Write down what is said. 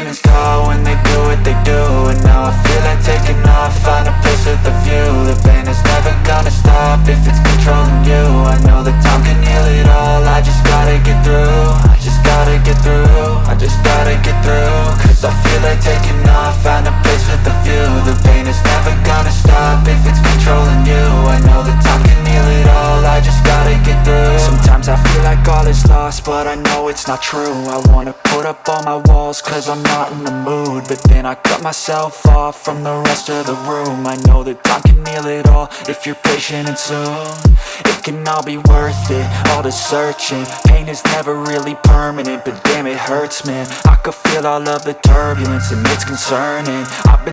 demons call when they do what they do. And now I feel like taking off, find a place with a view. The pain is never gonna stop if it's controlling you. I know that time can heal it all, I just gotta get through. I just gotta get through, I just gotta get through. Cause I feel like taking off, find a place with a view. The pain is never gonna stop if it's controlling you. I know that time can heal it all, I just gotta get through. Sometimes I feel like all is lost, but I know it's not true. I wanna put up all my walls cause I'm not in the mood, but then I cut myself off from the rest of the room. I know that time can heal it all if you're patient and soon. It can all be worth it, all the searching. Pain is never really permanent, but damn it hurts man. I could feel all of the turbulence and it's concerning. I've been